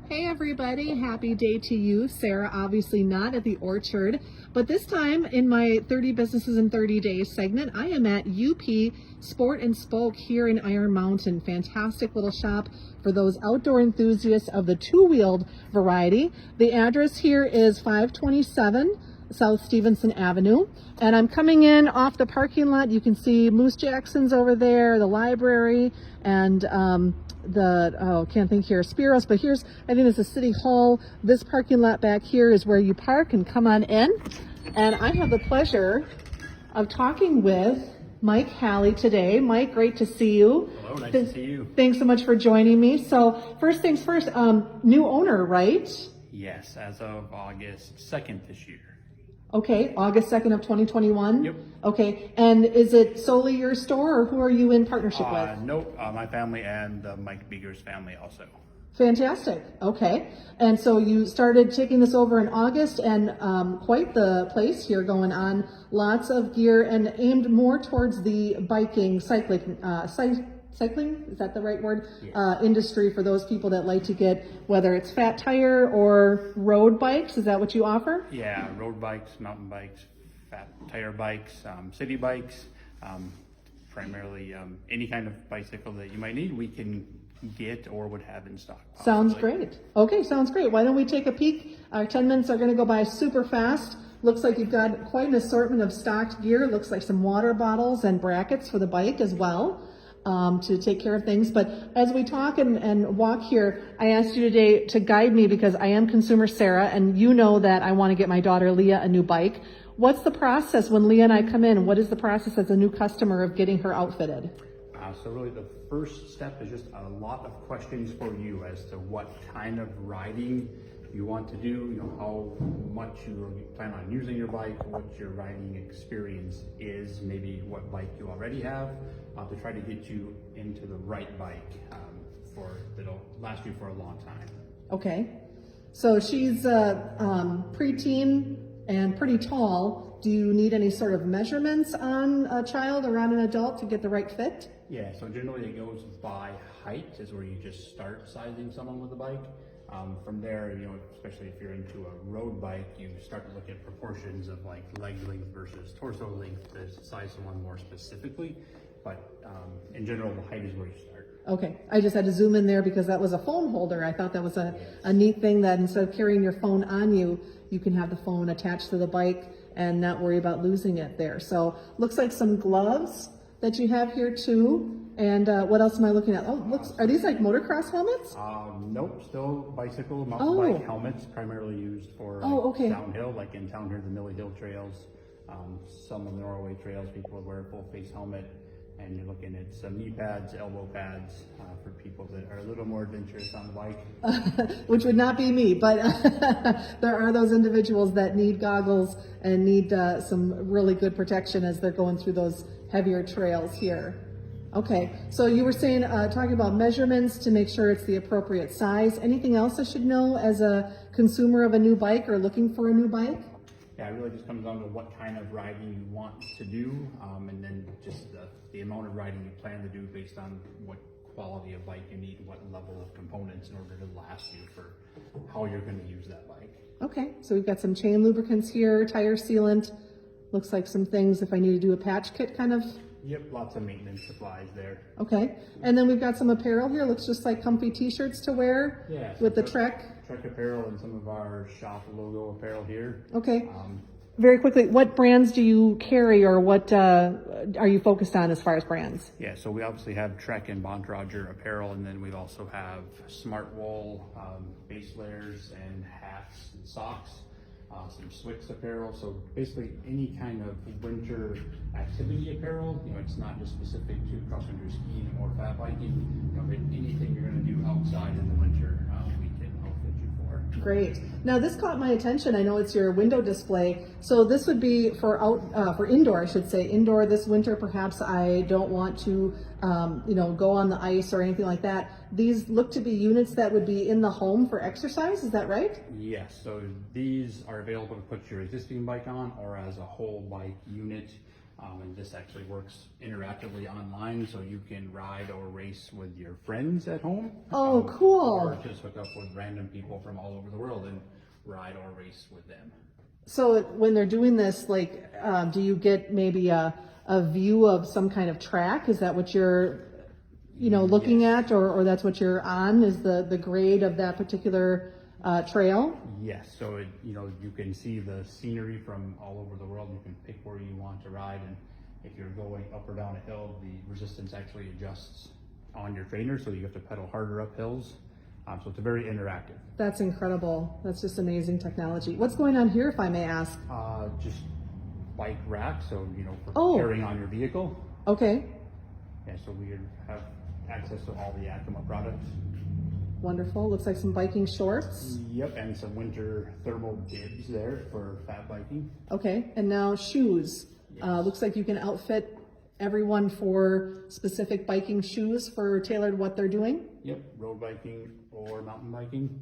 Hey everybody, happy day to you. Sara, obviously not at the Orchard, but this time in my 30 Businesses in 30 Days segment, I am at UP Sport and Spoke here in Iron Mountain. Fantastic little shop for those outdoor enthusiasts of the two-wheeled variety. The address here is 527 South Stevenson Avenue, and I'm coming in off the parking lot. You can see Moose Jackson's over there, the library, and can't think here, Spiros, but here's, I think it's the City Hall. This parking lot back here is where you park and come on in. And I have the pleasure of talking with Mike Halley today. Mike, great to see you. Hello, nice to see you. Thanks so much for joining me. So first things first, new owner, right? Yes, as of August 2nd this year. Okay, August 2nd of 2021? Yep. Okay, and is it solely your store, or who are you in partnership with? Nope, my family and Mike Beeger's family also. Fantastic. Okay. And so you started taking this over in August, and quite the place here going on. Lots of gear and aimed more towards the biking, cycling, is that the right word? Yes. Industry for those people that like to get, whether it's fat tire or road bikes. Is that what you offer? Yeah, road bikes, mountain bikes, fat tire bikes, city bikes, primarily any kind of bicycle that you might need, we can get or would have in stock. Possibly. Sounds great. Okay, sounds great. Why don't we take a peek? Our 10 minutes are going to go by super fast. Looks like you've got quite an assortment of stocked gear. Looks like some water bottles and brackets for the bike as well. To take care of things. But as we talk and walk here, I asked you today to guide me because I am consumer Sara, and you know that I want to get my daughter Leah a new bike. What's the process when Leah and I come in? What is the process as a new customer of getting her outfitted? So really the first step is just a lot of questions for you as to what kind of riding you want to do, how much you plan on using your bike, what your riding experience is, maybe what bike you already have, to try to get you into the right bike that'll last you for a long time. Okay, so she's preteen and pretty tall. Do you need any sort of measurements on a child or on an adult to get the right fit? Yeah, so generally it goes by height is where you just start sizing someone with a bike. From there, especially if you're into a road bike, you start to look at proportions of like leg length versus torso length to size someone more specifically. But in general, the height is where you start. Okay, I just had to zoom in there because that was a phone holder. I thought that was a neat thing that instead of carrying your phone on you, you can have the phone attached to the bike and not worry about losing it there. So looks like some gloves that you have here too. And what else am I looking at? Oh, are these like motocross helmets? Nope, still bicycle, mountain bike helmets, primarily used for downhill, like in town here, the Millie Hill trails, some of the Norway trails, people would wear a full face helmet. And you're looking at some knee pads, elbow pads for people that are a little more adventurous on the bike. Which would not be me, but there are those individuals that need goggles and need some really good protection as they're going through those heavier trails here. Okay, so you were saying, talking about measurements to make sure it's the appropriate size. Anything else I should know as a consumer of a new bike or looking for a new bike? Yeah, it really just comes down to what kind of riding you want to do, and then just the amount of riding you plan to do based on what quality of bike you need, what level of components in order to last you for how you're going to use that bike. Okay, so we've got some chain lubricants here, tire sealant, looks like some things if I need to do a patch kit kind of. Yep, lots of maintenance supplies there. Okay, and then we've got some apparel here, looks just like comfy t-shirts to wear with the Trek apparel and some of our shop logo apparel here. Okay. Very quickly, what brands do you carry, or what are you focused on as far as brands? Yeah, so we obviously have Trek and Bont Roger apparel, and then we also have Smart Wool, base layers and hats and socks, some Swix apparel. So basically any kind of winter activity apparel, it's not just specific to cross-country skiing or fat biking, anything you're going to do outside in the winter, we can outfit you for. Great. Now this caught my attention. I know it's your window display. So this would be for indoor, I should say. Indoor this winter, perhaps I don't want to, go on the ice or anything like that. These look to be units that would be in the home for exercise. Is that right? Yes. So these are available to put your existing bike on or as a whole bike unit. And this actually works interactively online, so you can ride or race with your friends at home. Oh, cool. Or just hook up with random people from all over the world and ride or race with them. So when they're doing this, like, do you get maybe a view of some kind of track? Is that what you're, looking at, or that's what you're on? Is the grade of that particular trail? Yes, so you can see the scenery from all over the world. You can pick where you want to ride, and if you're going up or down a hill, the resistance actually adjusts on your trainer, so you have to pedal harder up hills. So it's very interactive. That's incredible. That's just amazing technology. What's going on here, if I may ask? Just bike rack, so for carrying on your vehicle. Okay. Yeah, so we have access to all the Acoma products. Wonderful. Looks like some biking shorts. Yep, and some winter thermal bibs there for fat biking. Okay, and now shoes. Yes. Looks like you can outfit everyone for specific biking shoes for tailored what they're doing. Yep, road biking or mountain biking.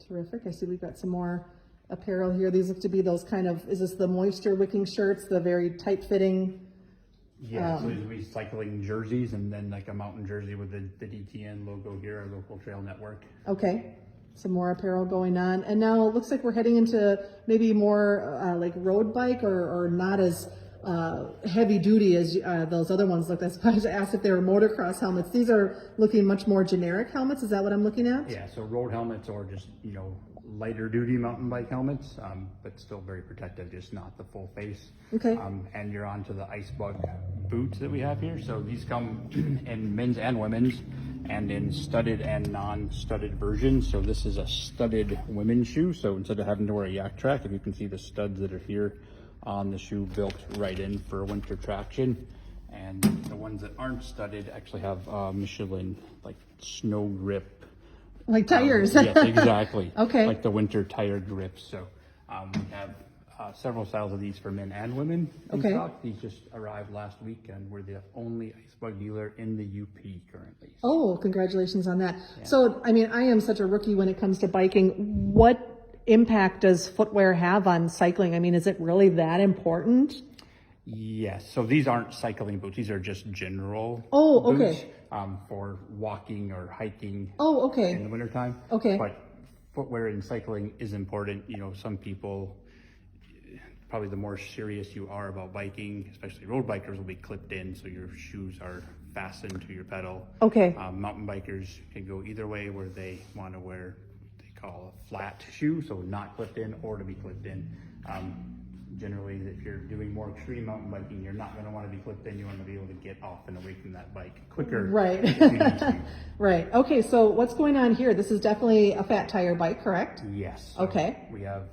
Terrific. I see we've got some more apparel here. These look to be those kind of, is this the moisture wicking shirts, the very tight fitting? Yeah, so there's recycling jerseys, and then like a mountain jersey with the DTN logo here, our local trail network. Okay, some more apparel going on. And now it looks like we're heading into maybe more like road bike or not as heavy duty as those other ones looked. I suppose I asked if they were motocross helmets. These are looking much more generic helmets. Is that what I'm looking at? Yeah, so road helmets or just, lighter duty mountain bike helmets, but still very protective, just not the full face. Okay. And you're on to the Ice Bug boots that we have here. So these come in men's and women's and in studded and non-studded versions. So this is a studded women's shoe. So instead of having to wear a yak track, if you can see the studs that are here on the shoe built right in for winter traction. And the ones that aren't studded actually have Michelin like snow grip. Like tires. Yes, exactly. Okay. Like the winter tire grips. So we have several styles of these for men and women in stock. These just arrived last week, and we're the only Ice Bug dealer in the UP currently. Oh, congratulations on that. Yeah. So, I mean, I am such a rookie when it comes to biking. What impact does footwear have on cycling? I mean, is it really that important? Yes. So these aren't cycling boots. These are just general boots, for walking or hiking in the wintertime. Okay. But footwear in cycling is important. Some people, probably the more serious you are about biking, especially road bikers, will be clipped in, so your shoes are fastened to your pedal. Okay. Mountain bikers can go either way, where they want to wear, they call a flat shoe, so not clipped in or to be clipped in. Generally, if you're doing more extreme mountain biking, you're not going to want to be clipped in. You want to be able to get off and away from that bike quicker. Right. Right. Okay, so what's going on here? This is definitely a fat tire bike, correct? Yes. So okay. We have,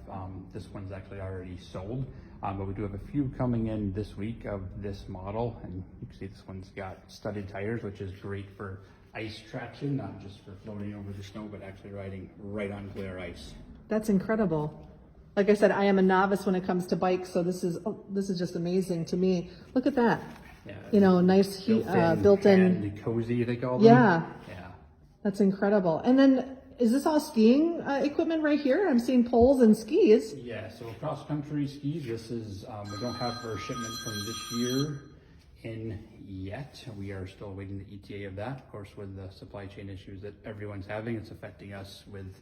this one's actually already sold, but we do have a few coming in this week of this model. And you can see this one's got studded tires, which is great for ice traction, not just for floating over the snow, but actually riding right on clear ice. That's incredible. Like I said, I am a novice when it comes to bikes, so this is just amazing to me. Look at that. Yeah. Nice built-in. Cozy, they call them. Yeah. Yeah. That's incredible. And then, is this all skiing equipment right here? I'm seeing poles and skis. Yeah, so cross-country skis, this is, we don't have our shipment from this year in yet. We are still waiting the ETA of that. Of course, with the supply chain issues that everyone's having, it's affecting us with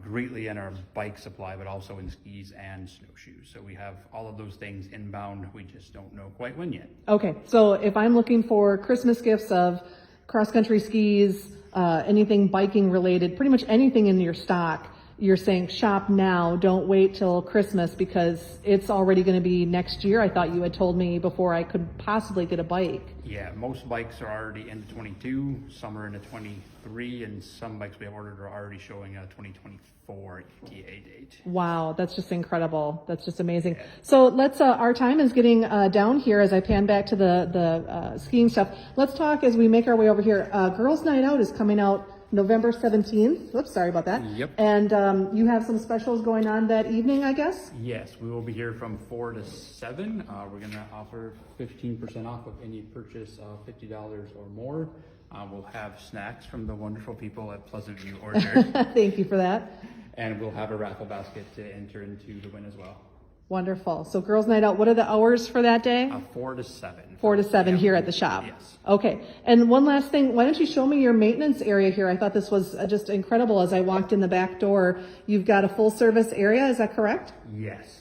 greatly in our bike supply, but also in skis and snowshoes. So we have all of those things inbound. We just don't know quite when yet. Okay, so if I'm looking for Christmas gifts of cross-country skis, anything biking related, pretty much anything in your stock, you're saying shop now, don't wait till Christmas because it's already going to be next year. I thought you had told me before I could possibly get a bike. Yeah, most bikes are already into 22, some are into 23, and some bikes we have ordered are already showing a 2024 ETA date. Wow, that's just incredible. That's just amazing. Yeah. So let's, our time is getting down here as I pan back to the skiing stuff. Let's talk as we make our way over here. Girls Night Out is coming out November 17th. Oops, sorry about that. Yep. And you have some specials going on that evening, I guess? Yes, we will be here from 4 to 7. We're going to offer 15% off of any purchase of $50 or more. We'll have snacks from the wonderful people at Pleasant View Orchard. Thank you for that. And we'll have a raffle basket to enter into the win as well. Wonderful. So girls' night out, what are the hours for that day? 4 to 7. 4 to 7 Yeah. here at the shop. Yes. Okay. And one last thing, why don't you show me your maintenance area here? I thought this was just incredible as I walked in the back door. You've got a full service area, is that correct? Yes.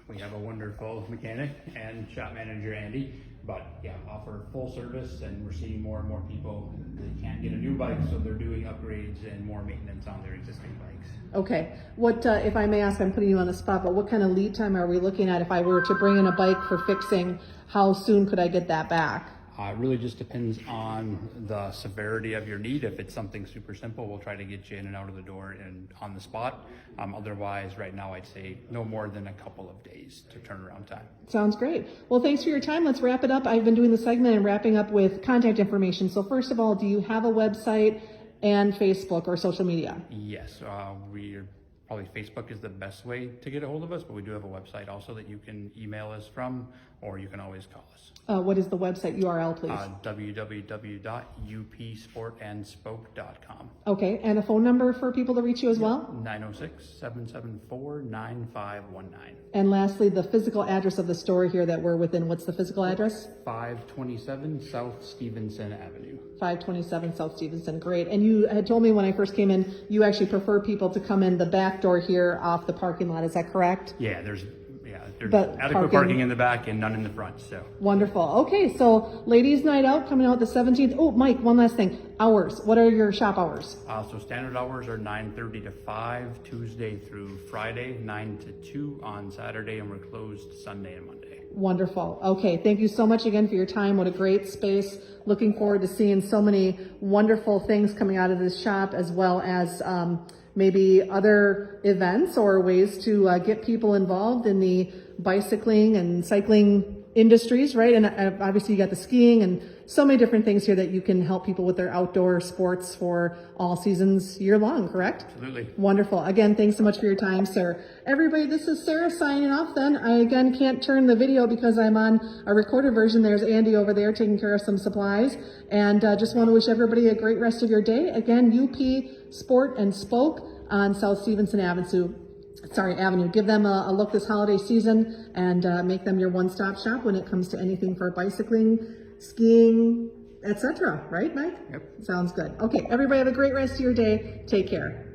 We have a wonderful mechanic and shop manager, Andy, but yeah, offer full service, and we're seeing more and more people, they can't get a new bike, so they're doing upgrades and more maintenance on their existing bikes. Okay. What, if I may ask, I'm putting you on the spot, but what kind of lead time are we looking at if I were to bring in a bike for fixing? How soon could I get that back? It really just depends on the severity of your need. If it's something super simple, we'll try to get you in and out of the door and on the spot. Otherwise, right now, I'd say no more than a couple of days to turnaround time. Sounds great. Well, thanks for your time. Let's wrap it up. I've been doing the segment and wrapping up with contact information. So first of all, do you have a website and Facebook or social media? Yes, probably Facebook is the best way to get a hold of us, but we do have a website also that you can email us from, or you can always call us. What is the website URL, please? www.upsportandspoke.com. Okay, and a phone number for people to reach you as well? 906-774-9519. And lastly, the physical address of the store here that we're within. What's the physical address? 527 South Stevenson Avenue. 527 South Stevenson. Great. And you had told me when I first came in, you actually prefer people to come in the back door here off the parking lot. Is that correct? Yeah, there's But adequate parking in the back and none in the front, so. Wonderful. Okay, so ladies' night out coming out the 17th. Oh, Mike, one last thing. Hours. What are your shop hours? So standard hours are 9:30 to 5, Tuesday through Friday, 9 to 2 on Saturday, and we're closed Sunday and Monday. Wonderful. Okay, thank you so much again for your time. What a great space. Looking forward to seeing so many wonderful things coming out of this shop, as well as maybe other events or ways to get people involved in the bicycling and cycling industries, right? And obviously you got the skiing and so many different things here that you can help people with their outdoor sports for all seasons year long, correct? Absolutely. Wonderful. Again, thanks so much for your time, sir. Everybody, this is Sarah signing off then. I again can't turn the video because I'm on a recorded version. There's Andy over there taking care of some supplies. And just want to wish everybody a great rest of your day. Again, UP Sport and Spoke on South Stevenson Avenue. Give them a look this holiday season and make them your one-stop shop when it comes to anything for bicycling, skiing, etc. Right, Mike? Yep. Sounds good. Okay, everybody have a great rest of your day. Take care.